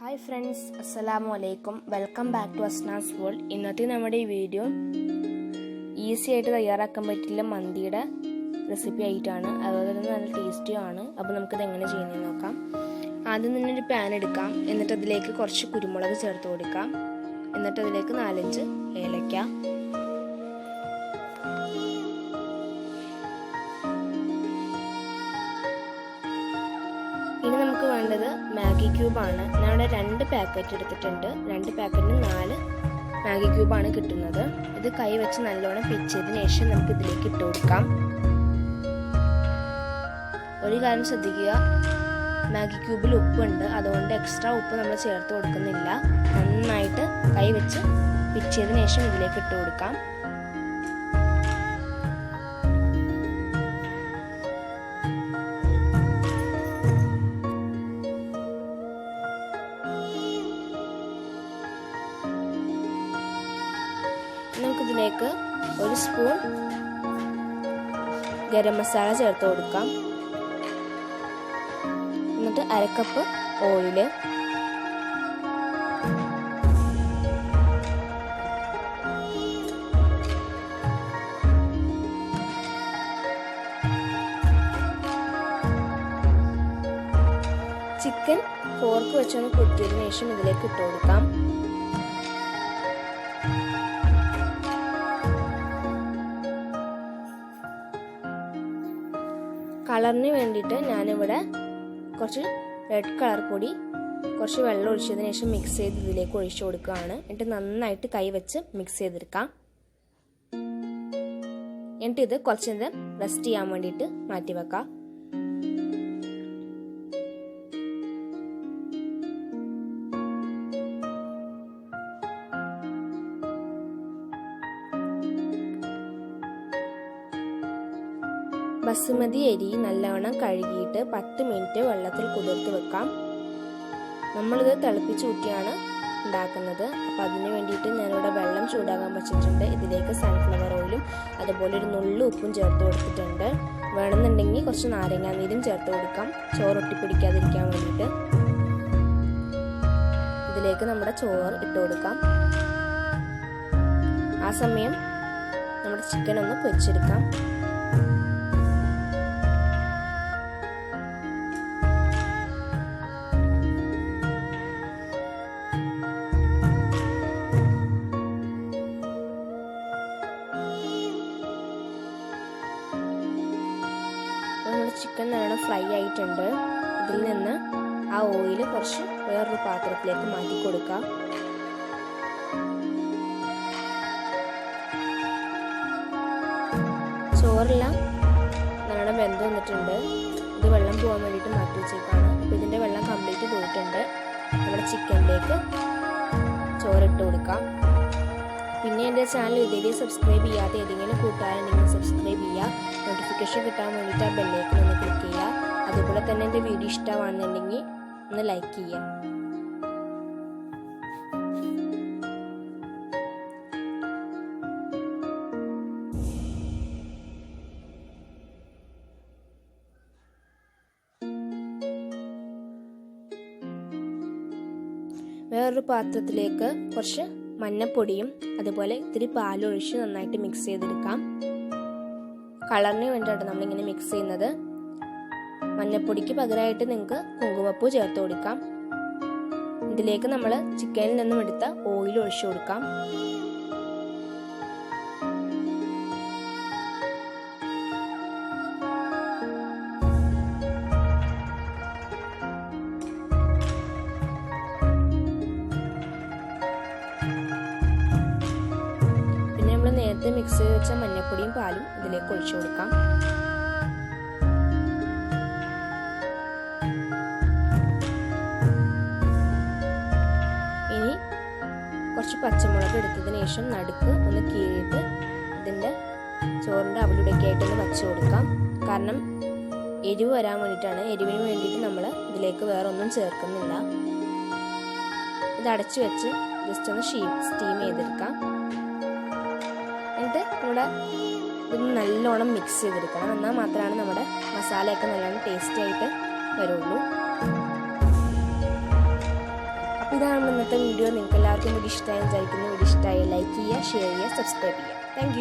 Hi friends, Assalamu alaikum. Welcome back to Asnaz world. ഇന്നത്തെ നമ്മുടെ ഈ വീഡിയോ ഈസി ആയിട്ട് തയ്യാറാക്കാൻ പറ്റിയ മന്തിയുടെ റെസിപ്പി ആയിട്ടാണ്. അതുപോലെ തന്നെ നല്ല ടേസ്റ്റിയാണ്. അപ്പോൾ നമുക്കിത് എങ്ങനെ ചെയ്യുന്നതെന്ന് നോക്കാം. ആദ്യം തന്നെ ഒരു പാൻ എടുക്കാം. എന്നിട്ട് അതിലേക്ക് കുറച്ച് കുരുമുളക് ചേർത്ത് കൊടുക്കാം. എന്നിട്ട് അതിലേക്ക് 4-5 ഏലക്ക, ഇനി നമുക്ക് വേണ്ടത് മാഗി ക്യൂബാണ്. ഞാൻ ഇവിടെ 2 പാക്കറ്റ് എടുത്തിട്ടുണ്ട്. 2 പാക്കറ്റിന് 4 മാഗി ക്യൂബാണ് കിട്ടുന്നത്. ഇത് കൈ വെച്ച് നല്ലോണം പിച്ചതിന് ശേഷം നമുക്ക് ഇതിലേക്ക് ഇട്ട് കൊടുക്കാം. ഒരു കാര്യം ശ്രദ്ധിക്കുക, മാഗി ക്യൂബിൽ ഉപ്പുണ്ട്, അതുകൊണ്ട് എക്സ്ട്രാ ഉപ്പ് നമ്മൾ ചേർത്ത് കൊടുക്കുന്നില്ല. നന്നായിട്ട് കൈ വെച്ച് പിച്ചതിന് ശേഷം ഇതിലേക്ക് ഇട്ട് കൊടുക്കാം. നമുക്കിതിലേക്ക് 1 സ്പൂൺ ഗരം മസാല ചേർത്ത് കൊടുക്കാം. എന്നിട്ട് 1/2 കപ്പ് ഓയില്, ചിക്കൻ ഫോർക്ക് വെച്ചൊന്ന് കുത്തിയതിനു ശേഷം ഇതിലേക്ക് ഇട്ട് കൊടുക്കാം. കളറിന് വേണ്ടിയിട്ട് ഞാനിവിടെ കുറച്ച് റെഡ് കളർ പൊടി കുറച്ച് വെള്ളം ഒഴിച്ചതിന് ശേഷം മിക്സ് ചെയ്ത് ഇതിലേക്ക് ഒഴിച്ചു കൊടുക്കുകയാണ്. എന്നിട്ട് നന്നായിട്ട് കൈ വെച്ച് മിക്സ് ചെയ്തെടുക്കാം. എന്നിട്ട് ഇത് കുറച്ച് നേരം റെസ്റ്റ് ചെയ്യാൻ വേണ്ടിയിട്ട് മാറ്റി വെക്കാം. ബസുമതി അരി നല്ലവണ്ണം കഴുകിയിട്ട് 10 മിനിറ്റ് വെള്ളത്തിൽ കുതിർത്ത് വെക്കാം. നമ്മളിത് തിളപ്പിച്ച് ഊറ്റിയാണ് ഉണ്ടാക്കുന്നത്. അപ്പോൾ അതിന് വേണ്ടിയിട്ട് ഞാനിവിടെ വെള്ളം ചൂടാകാൻ വെച്ചിട്ടുണ്ട്. ഇതിലേക്ക് സൺഫ്ലവർ ഓയിലും അതുപോലെ ഒരു നുള്ളു ഉപ്പും ചേർത്ത് കൊടുത്തിട്ടുണ്ട്. വേണമെന്നുണ്ടെങ്കിൽ കുറച്ച് നാരങ്ങാനീരും ചേർത്ത് കൊടുക്കാം, ചോറൊട്ടി പിടിക്കാതിരിക്കാൻ വേണ്ടിയിട്ട്. ഇതിലേക്ക് നമ്മുടെ ചോറ് ഇട്ട് കൊടുക്കാം. ആ സമയം നമ്മുടെ ചിക്കൻ ഒന്ന് പൊരിച്ചെടുക്കാം. ചിക്കൻ നല്ലോണം ഫ്രൈ ആയിട്ടുണ്ട്. ഇതിൽ നിന്ന് ആ ഓയിൽ കുറച്ച് വേറൊരു പാത്രത്തിലേക്ക് മാറ്റി കൊടുക്കാം. ചോറെല്ലാം നല്ലോണം വെന്ത് വന്നിട്ടുണ്ട്. ഇത് വെള്ളം പോകാൻ വേണ്ടിയിട്ട് മാറ്റി വെച്ചേക്കാണ്. അപ്പോൾ ഇതിൻ്റെ വെള്ളം കംപ്ലീറ്റ് പോയിട്ടുണ്ട്. നമ്മുടെ ചിക്കനിലേക്ക് ചോറിട്ട് കൊടുക്കാം. പിന്നെ എൻ്റെ ചാനൽ ഇതുവരെ സബ്സ്ക്രൈബ് ചെയ്യാത്ത ഏതെങ്കിലും കൂട്ടുകാരുണ്ടെങ്കിൽ സബ്സ്ക്രൈബ് ചെയ്യുക. നോട്ടിഫിക്കേഷൻ കിട്ടാൻ വേണ്ടിയിട്ട് ആ ബെല്ലേക്ക് ഒന്ന് ക്ലിക്ക് ചെയ്യുക. അതുപോലെ തന്നെ എൻ്റെ വീഡിയോ ഇഷ്ടമാണെന്നുണ്ടെങ്കിൽ ഒന്ന് ലൈക്ക് ചെയ്യുക. വേറൊരു പാത്രത്തിലേക്ക് കുറച്ച് മഞ്ഞപ്പൊടിയും അതുപോലെ ഇത്തിരി പാലൊഴിച്ച് നന്നായിട്ട് മിക്സ് ചെയ്തെടുക്കാം. കളറിന് വേണ്ടിയിട്ടാണ് നമ്മളിങ്ങനെ മിക്സ് ചെയ്യുന്നത്. മഞ്ഞപ്പൊടിക്ക് പകരമായിട്ട് നിങ്ങൾക്ക് കുങ്കുമപ്പൂ ചേർത്ത് കൊടുക്കാം. ഇതിലേക്ക് നമ്മൾ ചിക്കനിൽ നിന്നും എടുത്ത ഓയിൽ ഒഴിച്ചു കൊടുക്കാം. നേരത്തെ മിക്സ് ചെയ്ത് വെച്ച മഞ്ഞപ്പൊടിയും പാലും ഇതിലേക്ക് ഒഴിച്ചു കൊടുക്കാം. ഇനി കുറച്ച് പച്ചമുളക് എടുത്തതിന് ശേഷം നടുക്ക് ഒന്ന് കീറിയിട്ട് ഇതിൻ്റെ ചോറിൻ്റെ അവലൂടെയൊക്കെ ആയിട്ടൊന്ന് വച്ച് കൊടുക്കാം. കാരണം എരിവ് വരാൻ വേണ്ടിയിട്ടാണ്. എരിവിന് വേണ്ടിയിട്ട് നമ്മൾ ഇതിലേക്ക് വേറെ ഒന്നും ചേർക്കുന്നില്ല. ഇത് അടച്ചു വെച്ച് ജസ്റ്റ് ഒന്ന് സ്റ്റീം ചെയ്തെടുക്കാം. എന്നിട്ട് നമ്മുടെ ഇത് നല്ലോണം മിക്സ് ചെയ്തെടുക്കണം. എന്നാൽ മാത്രമാണ് നമ്മുടെ മസാലയൊക്കെ നല്ലോണം ടേസ്റ്റി ആയിട്ട് വരുള്ളൂ. ഇതാണ് ഇന്നത്തെ വീഡിയോ. നിങ്ങൾക്ക് എല്ലാവർക്കും വീഡിയോ ഇഷ്ടമായി വിചാരിക്കുന്നു. വീഡിയോ ഇഷ്ടമായി ലൈക്ക് ചെയ്യുക, ഷെയർ ചെയ്യുക, സബ്സ്ക്രൈബ് ചെയ്യുക. താങ്ക്